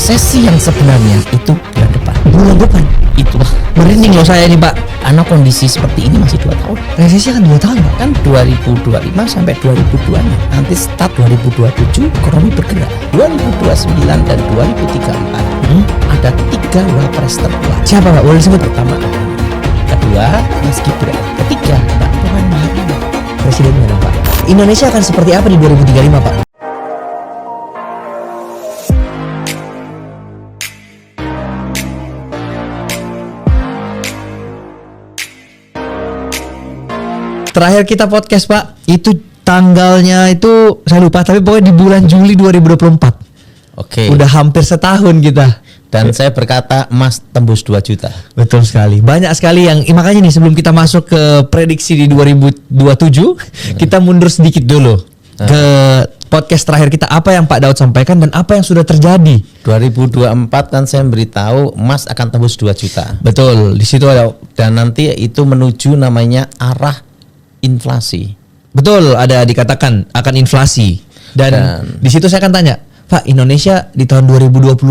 resesi yang sebenarnya itu bulan depan. Bulan depan? Itulah. Merinding loh saya nih Pak. Karena kondisi seperti ini masih 2 tahun. Resesi akan 2 tahun Pak? Kan 2025 sampai 2026. Nanti start 2027 ekonomi bergerak. 2029 dan 2034 ada 3 wapres terkuat. Siapa Pak? Boleh disebut? Pertama, kedua Mas Gibran, ketiga Mbak Puan Maharani. Presiden mana Pak? Indonesia akan seperti apa di 2035 Pak? Terakhir kita podcast Pak, itu tanggalnya itu saya lupa, tapi pokoknya di bulan Juli 2024. Oke. Udah hampir setahun kita. Dan saya berkata emas tembus 2 juta. Betul sekali. Banyak sekali yang makanya nih sebelum kita masuk ke prediksi di 2027, kita mundur sedikit dulu ke podcast terakhir kita, apa yang Pak Daud sampaikan dan apa yang sudah terjadi. 2024 kan saya memberitahu emas akan tembus 2 juta. Betul, di situ ada, Dan nanti itu menuju namanya arah inflasi. betul, ada dikatakan akan inflasi. Dan di situ saya akan tanya, Pak, Indonesia di tahun 2025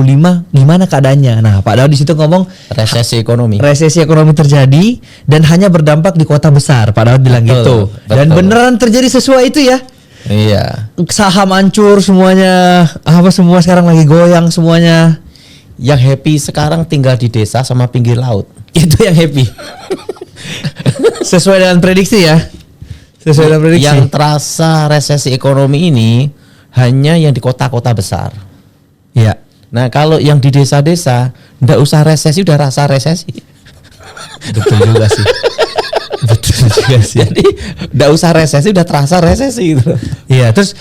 gimana keadaannya? Nah, Pak Daud di situ ngomong Resesi ekonomi. resesi ekonomi terjadi dan hanya berdampak di kota besar. Pak Daud bilang gitu. Dan beneran terjadi sesuai itu ya. Iya. Saham hancur semuanya, semua sekarang lagi goyang semuanya. Yang happy sekarang tinggal di desa sama pinggir laut. Itu yang happy. Sesuai dengan prediksi ya. Sesuai dengan prediksi. Yang terasa resesi ekonomi ini hanya yang di kota-kota besar. Iya. Nah, kalau yang di desa-desa ndak usah resesi, udah rasa resesi. Betul juga sih. Betul juga sih. Jadi ndak usah resesi, udah terasa resesi gitu. Iya, terus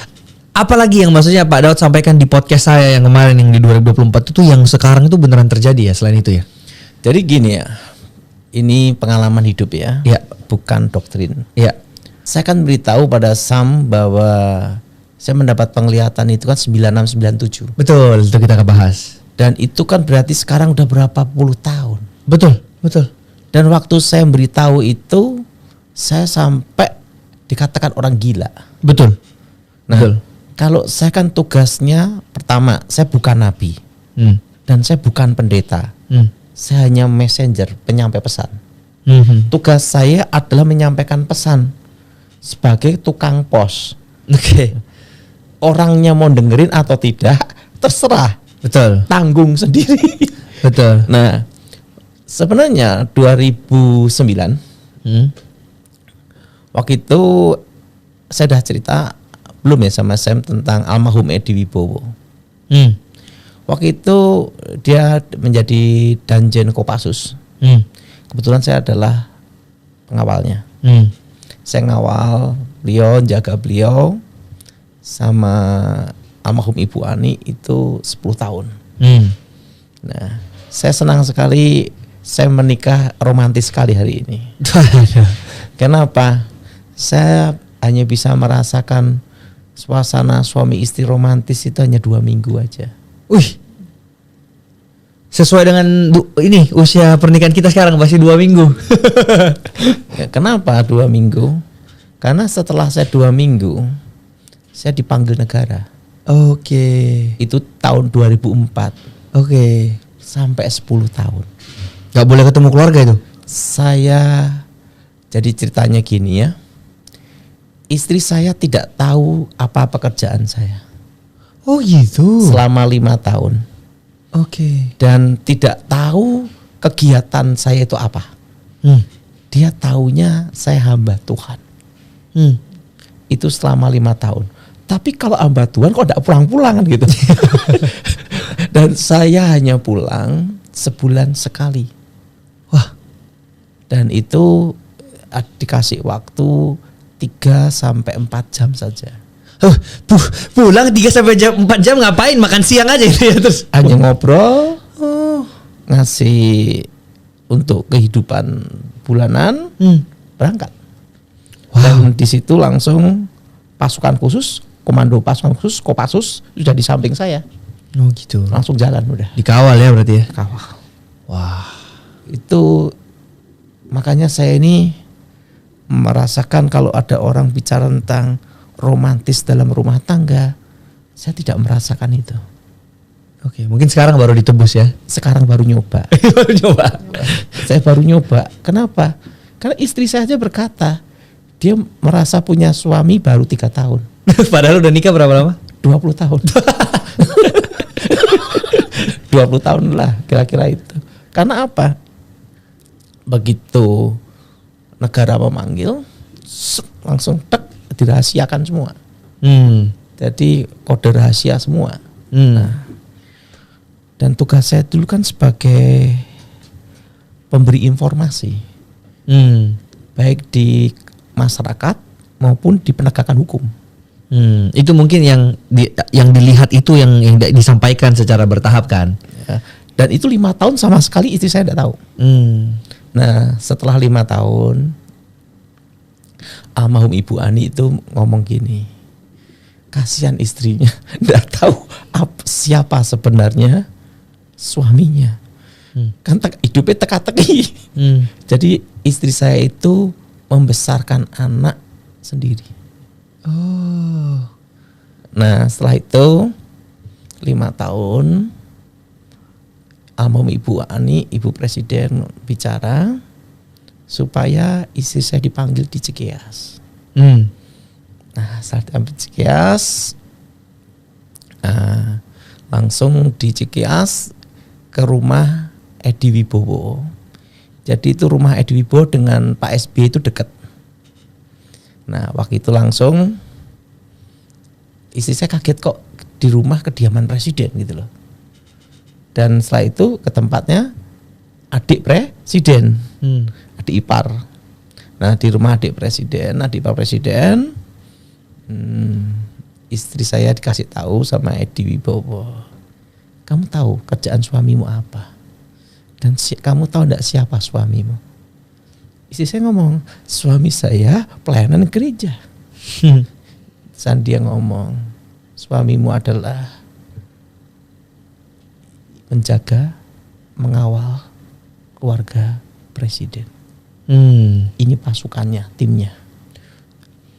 apalagi yang maksudnya Pak Daud sampaikan di podcast saya yang kemarin yang di 2024 itu yang sekarang itu beneran terjadi ya selain itu ya? Jadi gini ya, ini pengalaman hidup ya, Iya. bukan doktrin. Iya. Saya kan beritahu pada Sam bahwa saya mendapat penglihatan itu kan 9697. Betul, itu kita bahas. Dan itu kan berarti sekarang udah berapa puluh tahun. Betul, betul. Dan waktu saya beritahu itu, saya sampai dikatakan orang gila. Betul. Nah, Betul. kalau saya kan tugasnya, pertama, saya bukan nabi. Dan saya bukan pendeta. Saya hanya messenger, penyampai pesan. Tugas saya adalah menyampaikan pesan sebagai tukang pos. Oke. Orangnya mau dengerin atau tidak, terserah. Betul. Tanggung sendiri. Betul. Nah, sebenarnya 2009 waktu itu saya udah cerita belum ya sama Sam tentang almarhum Edi Wibowo. Waktu itu dia menjadi Danjen Kopassus. Kebetulan saya adalah pengawalnya. Saya ngawal beliau, jaga beliau sama almarhum Ibu Ani itu 10 tahun. Nah, saya senang sekali saya menikah romantis sekali hari ini. Kenapa? Saya hanya bisa merasakan suasana suami istri romantis itu hanya 2 minggu aja. Wih. Sesuai dengan ini usia pernikahan kita sekarang masih 2 minggu. Ya, kenapa 2 minggu? Karena setelah saya 2 minggu, saya dipanggil negara. Oke. Itu tahun 2004. Oke. Sampai 10 tahun. Gak boleh ketemu keluarga itu? Saya, jadi ceritanya gini ya. Istri saya tidak tahu apa pekerjaan saya. Oh gitu. Selama 5 tahun. Oke. Dan tidak tahu kegiatan saya itu apa. Dia taunya saya hamba Tuhan. Itu selama 5 tahun. Tapi kalau hamba Tuhan kok tidak pulang-pulang kan gitu. Dan saya hanya pulang sebulan sekali. Wah. Dan itu dikasih waktu 3-4 jam saja. Pulang 3-4 jam ngapain? Makan siang aja gitu ya terus. Hanya ngobrol, ngasih untuk kehidupan bulanan, berangkat. Wow. Dan di situ langsung pasukan khusus, komando pasukan khusus, Kopassus sudah di samping saya. Oh gitu. Langsung jalan udah. Dikawal ya berarti ya. Kawal. Wah. Itu makanya saya ini merasakan kalau ada orang bicara tentang romantis dalam rumah tangga, saya tidak merasakan itu. Oke, mungkin sekarang baru ditebus ya. Sekarang baru nyoba. Baru coba. Saya baru nyoba. Kenapa? Karena istri saya aja berkata, dia merasa punya suami baru 3 tahun. Padahal udah nikah berapa lama? 20 tahun. 20 tahun lah kira-kira itu. Karena apa? Begitu negara memanggil, langsung dirahasiakan semua. Jadi kode rahasia semua. Nah, dan tugas saya dulu kan sebagai pemberi informasi, baik di masyarakat maupun di penegakan hukum. Itu mungkin yang dilihat itu yang disampaikan secara bertahap kan. Ya, dan itu 5 tahun sama sekali istri saya tidak tahu. Nah, setelah 5 tahun, almarhum Ibu Ani itu ngomong gini, kasihan istrinya, tidak tahu siapa sebenarnya suaminya. Kan hidupnya teka-teki. Jadi istri saya itu membesarkan anak sendiri. Nah, setelah itu 5 tahun, almarhum Ibu Ani, Ibu Presiden bicara supaya istri saya dipanggil di Cikeas. Nah, saat diambil Cikeas, langsung di Cikeas ke rumah Edi Wibowo. Jadi itu rumah Edi Wibowo dengan Pak SBY itu dekat. Nah, waktu itu langsung istri saya kaget kok di rumah kediaman presiden gitu loh. Dan setelah itu ke tempatnya adik presiden, adik ipar. Nah, di rumah adik ipar presiden, istri saya dikasih tahu sama Edi Wibowo, kamu tahu kerjaan suamimu apa? Dan kamu tahu enggak siapa suamimu? Istri saya ngomong, suami saya pelayanan gereja. Dan dia ngomong, suamimu adalah menjaga, mengawal keluarga presiden. Ini pasukannya, timnya.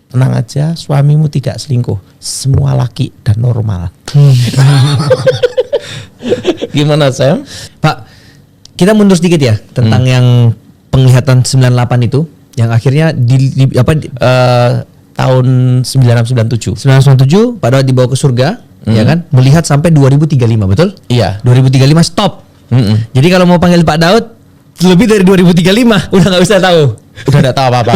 Tenang aja, suamimu tidak selingkuh. Semua laki dan normal. Gimana Sam? Pak, kita mundur sedikit ya tentang yang penglihatan 98 itu, yang akhirnya tahun 1997. 1997 Pak Daud dibawa ke surga, ya kan? Melihat sampai 2035, betul? Iya. 2035 stop. Jadi kalau mau panggil Pak Daud lebih dari 2035 udah nggak usah tahu. Udah nggak tahu apa-apa.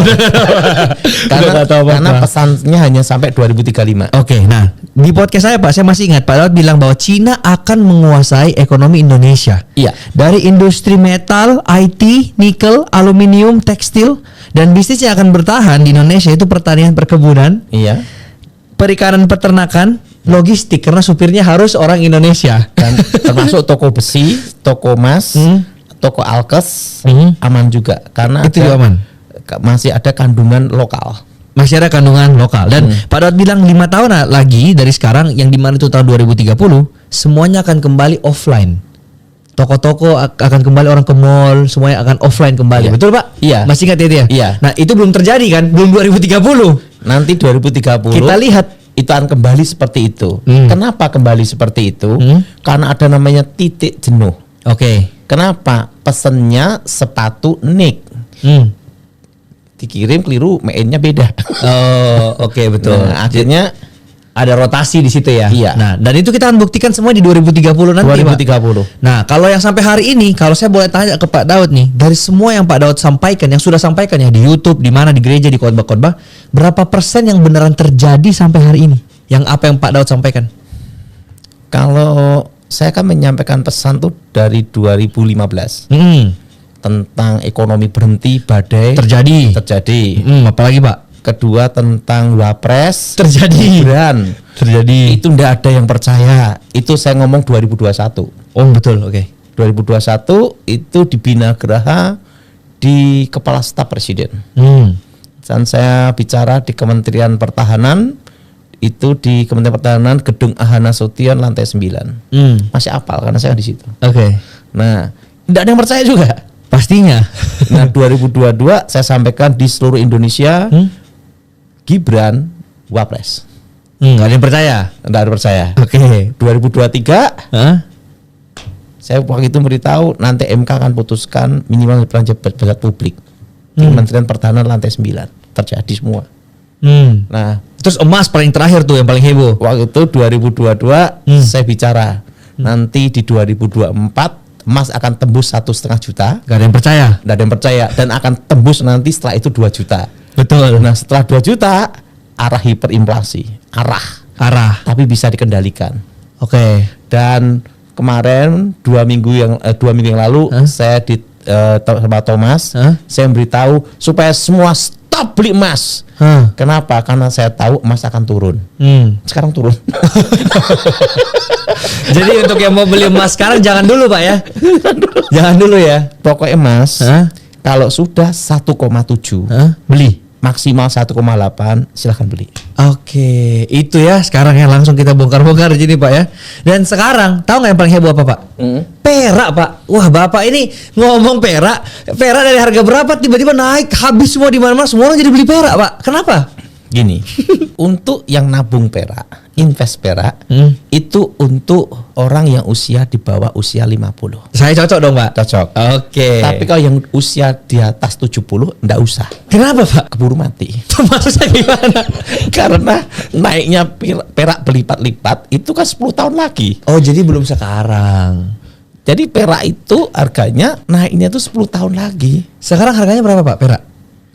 Karena pesannya hanya sampai 2035. Oke, nah di podcast saya Pak, saya masih ingat Pak Daud bilang bahwa Cina akan menguasai ekonomi Indonesia. Iya. Dari industri metal, IT, nikel, aluminium, tekstil, dan bisnis yang akan bertahan di Indonesia itu pertanian, perkebunan, iya, perikanan, peternakan, logistik karena supirnya harus orang Indonesia. Dan termasuk toko besi, toko emas, toko alkes, aman juga karena itu juga aman. Masih ada kandungan lokal. Masih ada kandungan lokal. Dan Pak Daud bilang 5 tahun lagi dari sekarang, yang dimana itu tahun 2030, semuanya akan kembali offline. Toko-toko akan kembali, orang ke mall, semuanya akan offline kembali. Iya. Betul Pak? Iya. Masih ingat itu ya? Iya. Nah itu belum terjadi kan? Belum 2030. Nanti 2030 kita lihat itu akan kembali seperti itu. Kenapa kembali seperti itu? Karena ada namanya titik jenuh. Oke. Kenapa? Pesennya sepatu Nick. Dikirim keliru, mainnya beda. Oh, oke, betul. Nah, akhirnya ada rotasi di situ ya. Iya. Nah, dan itu kita akan buktikan semua di 2030 nanti, 2030. Pak. Nah, kalau yang sampai hari ini, kalau saya boleh tanya ke Pak Daud nih, dari semua yang Pak Daud sampaikan, yang sudah sampaikan ya di YouTube, di mana, di gereja, di khotbah-khotbah, berapa persen yang beneran terjadi sampai hari ini? Yang apa yang Pak Daud sampaikan? Kalau saya kan menyampaikan pesan tuh dari 2015. Tentang ekonomi berhenti, badai terjadi. Apalagi Pak? Kedua tentang Wapres terjadi. Itu ndak ada yang percaya. Itu saya ngomong 2021. Oh betul, oke. 2021 itu di Bina Geraha di Kepala Staf Presiden. Dan saya bicara di Kementerian Pertahanan, itu di Kementerian Pertahanan Gedung Ahana Sution lantai 9. Masih hafal karena saya di situ. Oke. Nah, ndak ada yang percaya juga. Pastinya. Nah 2022 saya sampaikan di seluruh Indonesia, Gibran Wapres. Nggak ada yang percaya. Nggak ada yang percaya. Oke. 2023 Saya waktu itu memberitahu nanti MK akan putuskan minimal belanja publik di Kementerian Pertahanan lantai 9. Terjadi semua. Nah, terus emas paling terakhir tuh yang paling heboh. Waktu itu 2022 saya bicara nanti di 2024 emas akan tembus 1,5 juta. Gak ada yang percaya. Gak ada yang percaya dan akan tembus nanti setelah itu 2 juta. Betul. Nah, setelah 2 juta arah hiperinflasi, arah. Tapi bisa dikendalikan. Oke. Dan kemarin 2 minggu yang lalu saya di sama Thomas, saya memberitahu supaya semua stop beli emas. Kenapa? Karena saya tahu emas akan turun. Sekarang turun. Jadi untuk yang mau beli emas sekarang jangan dulu Pak ya. Jangan dulu ya. Pokoknya emas kalau sudah 1,7 beli. Maksimal 1,8 silahkan beli. Oke, itu ya sekarang yang langsung kita bongkar-bongkar di sini Pak ya. Dan sekarang tahu nggak yang paling heboh apa Pak? Perak Pak. Wah Bapak ini ngomong perak dari harga berapa tiba-tiba naik habis semua di mana-mana, semua orang jadi beli perak Pak. Kenapa? Gini, untuk yang nabung perak, invest perak, itu untuk orang yang usia di bawah usia 50. Saya cocok dong Pak? Cocok. Oke. Tapi kalau yang usia di atas 70, enggak usah. Kenapa Pak? Keburu mati. Maksudnya gimana? Karena naiknya perak berlipat-lipat itu kan 10 tahun lagi. Oh jadi belum sekarang. Jadi perak itu harganya naiknya itu 10 tahun lagi. Sekarang harganya berapa Pak perak?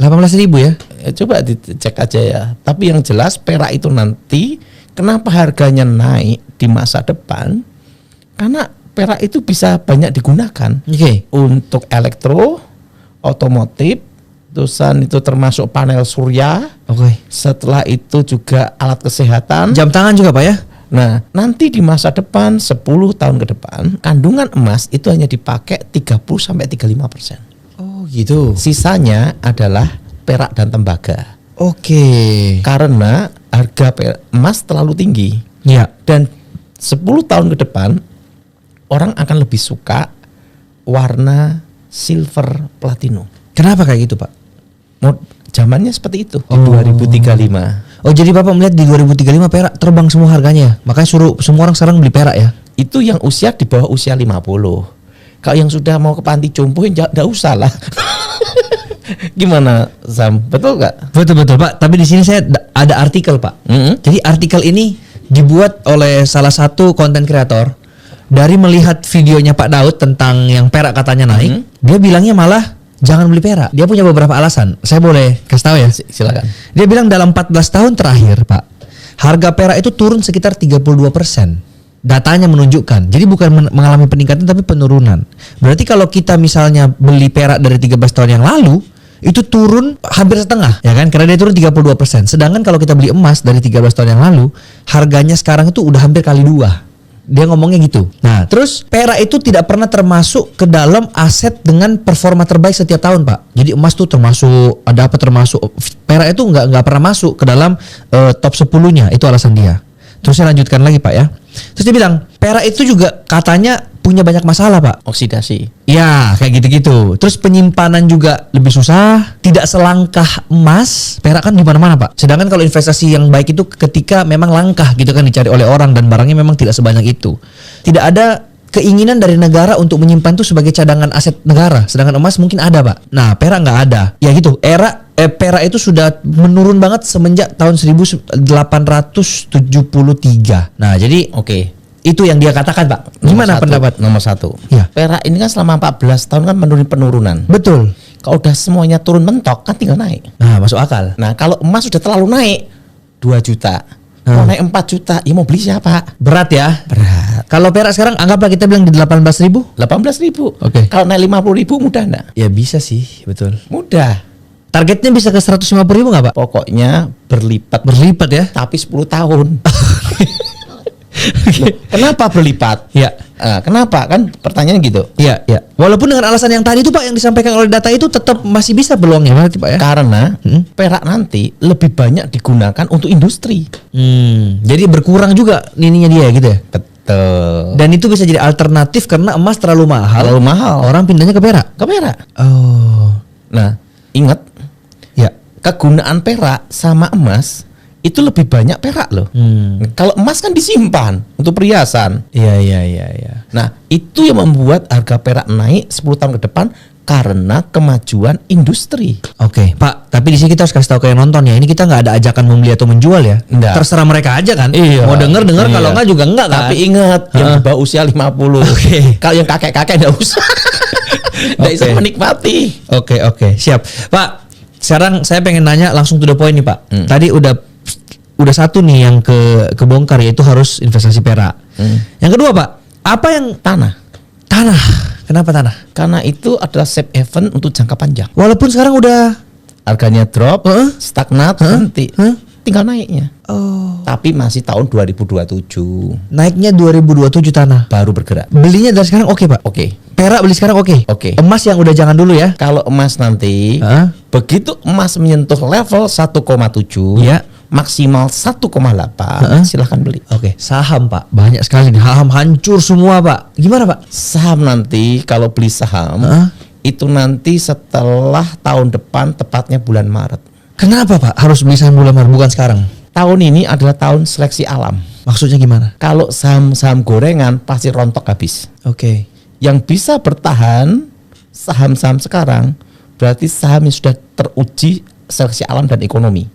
18.000 ya? Coba dicek aja ya. Tapi yang jelas perak itu nanti kenapa harganya naik di masa depan? Karena perak itu bisa banyak digunakan untuk elektro, otomotif, terusan itu termasuk panel surya. Setelah itu juga alat kesehatan. Jam tangan juga Pak ya? Nah, nanti di masa depan 10 tahun ke depan kandungan emas itu hanya dipakai 30-35%. Oh gitu. Sisanya adalah perak dan tembaga. Karena harga emas terlalu tinggi. Ya. Dan 10 tahun ke depan orang akan lebih suka warna silver platinum. Kenapa kayak gitu Pak? Zamannya seperti itu di 2035. Oh jadi Bapak melihat di 2035 perak terbang semua harganya. Makanya suruh semua orang sekarang beli perak ya. Itu yang usia di bawah usia 50. Kalau yang sudah mau ke panti jompo enggak usah lah. Gimana Sam? Betul nggak? Betul Pak. Tapi di sini saya ada artikel Pak. Jadi artikel ini dibuat oleh salah satu konten kreator. Dari melihat videonya Pak Daud tentang yang perak katanya naik, dia bilangnya malah jangan beli perak. Dia punya beberapa alasan. Saya boleh kasih tahu ya? Silakan. Dia bilang dalam 14 tahun terakhir Pak, harga perak itu turun sekitar 32%. Datanya menunjukkan. Jadi bukan mengalami peningkatan tapi penurunan. Berarti kalau kita misalnya beli perak dari 13 tahun yang lalu, itu turun hampir setengah, ya kan? Karena dia turun 32%. Sedangkan kalau kita beli emas dari 13 tahun yang lalu, harganya sekarang itu udah hampir kali 2. Dia ngomongnya gitu. Nah, terus perak itu tidak pernah termasuk ke dalam aset dengan performa terbaik setiap tahun, Pak. Jadi emas tuh termasuk, ada apa termasuk, perak itu nggak pernah masuk ke dalam top 10-nya. Itu alasan dia. Terus saya lanjutkan lagi Pak ya. Terus dia bilang perak itu juga katanya punya banyak masalah Pak. Oksidasi. Ya kayak gitu-gitu. Terus penyimpanan juga lebih susah. Tidak selangkah emas. Perak kan di mana-mana Pak. Sedangkan kalau investasi yang baik itu ketika memang langkah gitu kan dicari oleh orang dan barangnya memang tidak sebanyak itu. Tidak ada keinginan dari negara untuk menyimpan itu sebagai cadangan aset negara. Sedangkan emas mungkin ada Pak. Nah perak nggak ada. Ya gitu. Perak itu sudah menurun banget semenjak tahun 1873. Nah jadi itu yang dia katakan Pak. Gimana pendapat? Nomor 1 ya. Perak ini kan selama 14 tahun kan penurunan. Betul. Kalau udah semuanya turun mentok kan tinggal naik. Nah masuk akal. Nah kalau emas sudah terlalu naik 2 juta, mau naik 4 juta, ya mau beli siapa? Berat ya. Berat. Kalau perak sekarang anggaplah kita bilang di 18.000. 18.000. Kalau naik 50.000 mudah enggak? Ya bisa sih, betul. Mudah. Targetnya bisa ke 150.000 nggak Pak? Pokoknya berlipat. Berlipat ya? Tapi 10 tahun. Kenapa berlipat? Ya. Kenapa? Kan pertanyaannya gitu. Iya, ya. Walaupun dengan alasan yang tadi itu Pak yang disampaikan oleh data itu tetap masih bisa peluangnya berarti Pak ya? Karena perak nanti lebih banyak digunakan untuk industri. Jadi berkurang juga nininya dia gitu ya? Betul. Dan itu bisa jadi alternatif karena emas terlalu mahal. Terlalu mahal. Orang pindahnya ke perak. Ke perak. Oh. Nah, ingat ya, kegunaan perak sama emas itu lebih banyak perak loh. Kalau emas kan disimpan untuk perhiasan. Iya. Nah, itu yang membuat harga perak naik 10 tahun ke depan karena kemajuan industri. Oke, Pak. Tapi di sini kita harus kasih tahu ke yang nonton ya. Ini kita nggak ada ajakan membeli atau menjual ya. Enggak. Terserah mereka aja kan. Iya. Mau denger Iya. kalau nggak juga enggak kan. Tapi ingat yang di bawah usia 50. Kalau yang kakek-kakek enggak usah. Enggak bisa menikmati. Oke. Siap. Pak, sekarang saya pengen nanya langsung to the point nih, Pak. Tadi udah satu nih yang kebongkar, yaitu harus investasi perak. Yang kedua, Pak, apa yang Tanah. Kenapa tanah? Karena itu adalah safe haven untuk jangka panjang. Walaupun sekarang udah Harganya drop, stagnat, berhenti. Tinggal naiknya. Oh, Tapi masih tahun 2027 naiknya 2027 tanah. baru bergerak. Belinya dari sekarang oke, Pak. Oke. Perak beli sekarang oke. Oke. Emas yang udah jangan dulu ya. Kalau emas nanti, begitu emas menyentuh level 1,7, Iya. maksimal 1,8, silahkan beli. Oke, saham, Pak. Banyak sekali nih. Saham hancur semua, Pak. Gimana, Pak? Saham nanti kalau beli saham itu nanti setelah tahun depan, tepatnya bulan Maret. Kenapa, Pak? Harus beli saham bulan Maret bukan sekarang? Tahun ini adalah tahun seleksi alam. Maksudnya gimana? Kalau saham-saham gorengan pasti rontok habis. Oke. Yang bisa bertahan saham-saham sekarang berarti saham yang sudah teruji seleksi alam dan ekonomi.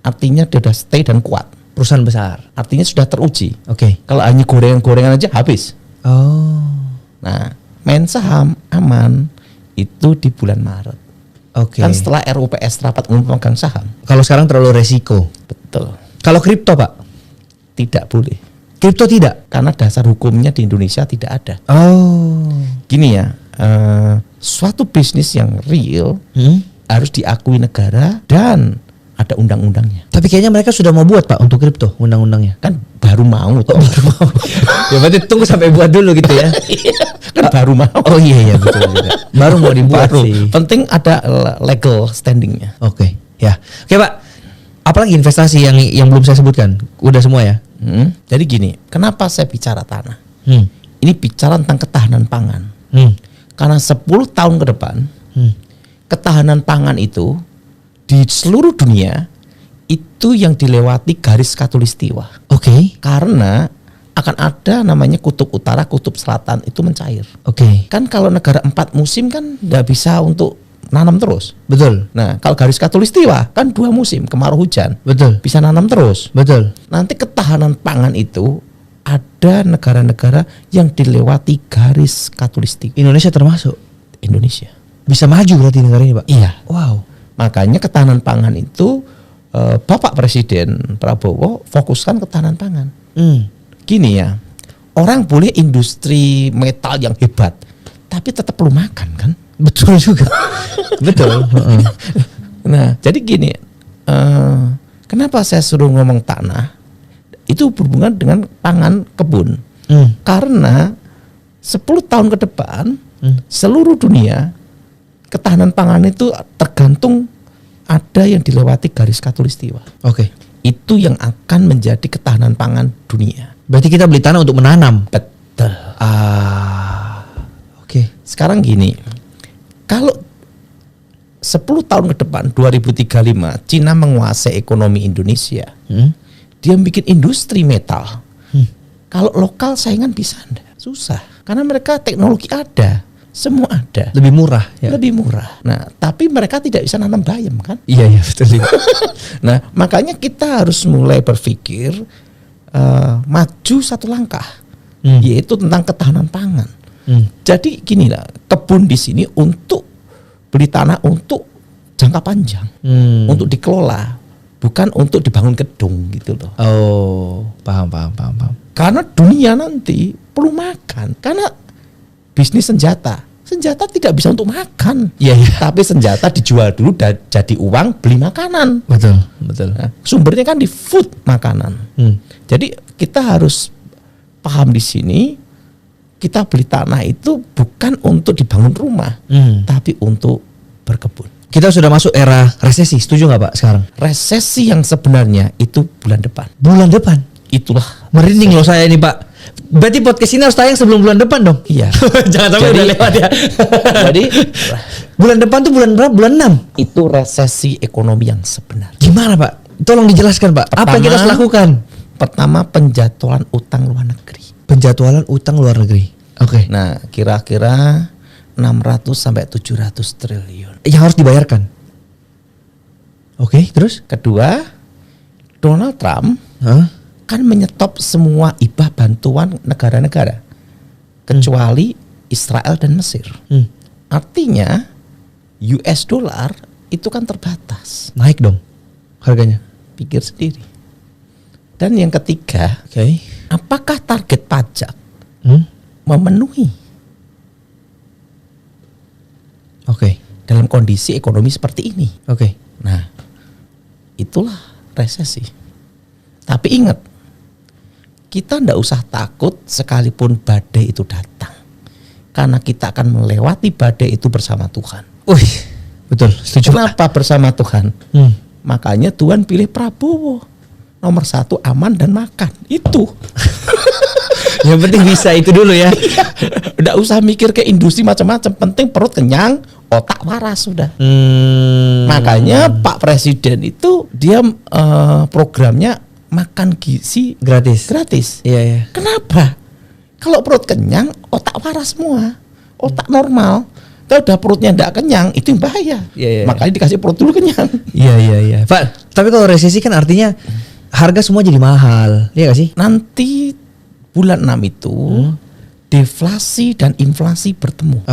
Artinya dia sudah stay dan kuat. Perusahaan besar. Artinya sudah teruji. Oke. Kalau hanya gorengan-gorengan aja habis. Oh. Nah, main saham aman itu di bulan Maret. Oke. Kan setelah RUPS rapat umum pemegang saham. Kalau sekarang terlalu resiko. Betul. Kalau kripto, Pak? Tidak boleh. Kripto tidak? Karena dasar hukumnya di Indonesia tidak ada. Oh. Gini ya, suatu bisnis yang real harus diakui negara dan ada undang-undangnya. Tapi kayaknya mereka sudah mau buat, Pak, untuk kripto undang-undangnya. Kan baru mau tuh. Ya berarti tunggu sampai buat dulu gitu ya. Kan baru mau. Oh iya betul juga. Baru mau dibuat Baru. sih. Penting ada legal standingnya. Oke. Ya. Oke, Pak. Apalagi investasi yang belum saya sebutkan? Udah semua ya? Jadi gini, kenapa saya bicara tanah? Ini bicara tentang ketahanan pangan. Karena 10 tahun ke depan, ketahanan pangan itu di seluruh dunia itu yang dilewati garis khatulistiwa. Oke. Karena akan ada namanya kutub utara, kutub selatan itu mencair. Oke. Kan kalau negara 4 musim kan nggak bisa untuk nanam terus. Betul. Nah, kalau garis khatulistiwa kan 2 musim, kemarau hujan. Betul. Bisa nanam terus. Betul. Nanti ketahanan pangan itu ada negara-negara yang dilewati garis khatulistiwa. Indonesia termasuk. Indonesia. Bisa maju berarti negara ini, Pak? Iya. Wow. Makanya ketahanan pangan itu Bapak Presiden Prabowo fokuskan ketahanan pangan. Gini ya, orang boleh industri metal yang hebat, tapi tetap perlu makan kan? Betul juga. Betul. Nah, jadi gini, kenapa saya suruh ngomong tanah? Itu berhubungan dengan pangan kebun. Karena 10 tahun ke depan, seluruh dunia ketahanan pangan itu tergantung ada yang dilewati garis khatulistiwa. Oke. Itu yang akan menjadi ketahanan pangan dunia. Berarti kita beli tanah untuk menanam. Betul. Oke. Sekarang gini, kalau 10 tahun ke depan 2035 Cina menguasai ekonomi Indonesia, dia bikin industri metal. Kalau lokal saingan bisa enggak? Susah. Karena mereka teknologi ada. Semua ada. Lebih murah ya. Lebih murah. Nah, tapi mereka tidak bisa nanam bayam kan? Iya betul. Nah, makanya kita harus mulai berpikir maju satu langkah, yaitu tentang ketahanan pangan. Jadi gini lah, kebun di sini untuk beli tanah untuk jangka panjang, untuk dikelola, bukan untuk dibangun gedung gitu loh. Oh, paham. Karena dunia nanti perlu makan, karena bisnis senjata tidak bisa untuk makan. Iya. Tapi senjata dijual dulu jadi uang beli makanan. Betul. Nah, sumbernya kan di food makanan. Jadi kita harus paham di sini, kita beli tanah itu bukan untuk dibangun rumah, tapi untuk berkebun. Kita sudah masuk era resesi, setuju nggak Pak sekarang? Resesi yang sebenarnya itu bulan depan. Bulan depan? Itulah. Merinding loh saya ini Pak. Berarti podcast ini harus tayang sebelum bulan depan dong? Iya. Jangan sampai udah lewat ya. Jadi bulan depan tuh bulan berapa? Bulan 6? itu resesi ekonomi yang sebenarnya. Gimana Pak? tolong dijelaskan Pak. Apa yang kita harus lakukan? Pertama, penjadwalan utang luar negeri. Penjadwalan utang luar negeri. Oke. Nah, kira-kira 600 sampai 700 triliun. Yang harus dibayarkan. Oke, terus? Kedua, Donald Trump kan menyetop semua hibah bantuan negara-negara kecuali Israel dan Mesir. Artinya US dollar itu kan terbatas. Naik dong harganya. Pikir sendiri. Dan yang ketiga, apakah target pajak memenuhi? Oke. Dalam kondisi ekonomi seperti ini. Oke. Nah, itulah resesi. Tapi ingat, kita ndak usah takut sekalipun badai itu datang. Karena kita akan melewati badai itu bersama Tuhan. Wih, betul. Setuju. Kenapa bersama Tuhan? Makanya Tuhan pilih Prabowo. Nomor 1 aman dan makan. Itu. Yang penting bisa itu dulu ya. Nggak usah mikir ke industri macam-macam. Penting perut kenyang, otak waras sudah. Makanya Pak Presiden itu dia programnya makan gizi gratis. Iya. Kenapa? Kalau perut kenyang, otak waras semua, otak normal. Kalau udah perutnya nggak kenyang, itu yang bahaya. Iya. Makanya dikasih perut dulu kenyang. Iya. Pak, tapi kalau resesi kan artinya harga semua jadi mahal, iya gak sih? Nanti bulan 6 itu deflasi dan inflasi bertemu.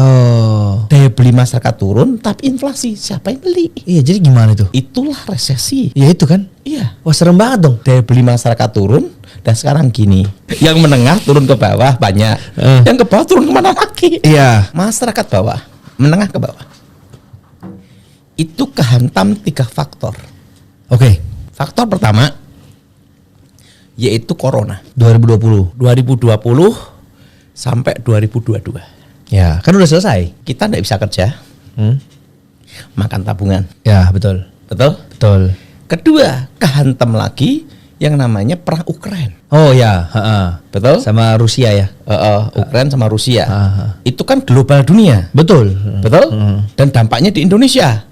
Daya beli masyarakat turun, tapi inflasi siapa yang beli? Iya, jadi gimana itu? Itulah resesi. Ya itu kan? Iya. Wah, serem banget dong. Daya beli masyarakat turun, dan sekarang gini, yang menengah turun ke bawah banyak, yang ke bawah turun kemana lagi? Iya. Masyarakat bawah, menengah ke bawah, itu kehantam 3 faktor. Oke. Faktor pertama yaitu Corona 2020 sampai 2022. Ya, kan udah selesai. Kita tidak bisa kerja, makan tabungan. Ya, betul. Betul. Kedua, kehantam lagi yang namanya perang Ukraina. Oh ya, betul. Sama Rusia ya. Ukraina sama Rusia. Itu kan global dunia. Betul. Dan dampaknya di Indonesia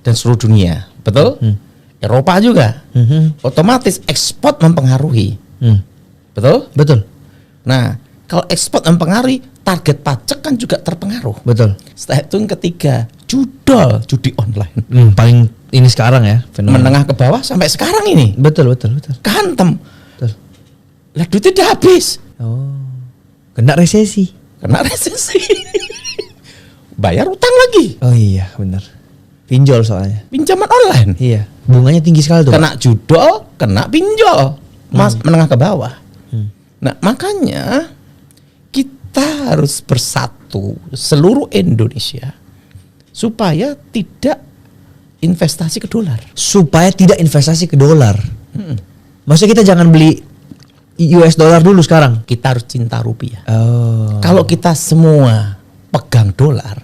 dan seluruh dunia. Betul. Eropa juga. Otomatis ekspor mempengaruhi. Betul. Nah, kalau ekspor mempengaruhi, target pajak kan juga terpengaruh. Betul. Setelah itu yang ketiga, judi online. Paling ini sekarang ya, fenomena. Menengah ke bawah sampai sekarang ini. Betul. Kehantem. Betul. Lah duitnya udah habis. Kena resesi. Bayar utang lagi. Oh iya, benar. Pinjol soalnya. Pinjaman online. Iya. Bunganya tinggi sekali tuh. Kena judol, kena pinjol. Menengah ke bawah. Nah, makanya kita harus bersatu seluruh Indonesia supaya tidak investasi ke dolar. Maksudnya kita jangan beli US dollar dulu sekarang. Kita harus cinta rupiah. Kalau kita semua pegang dolar,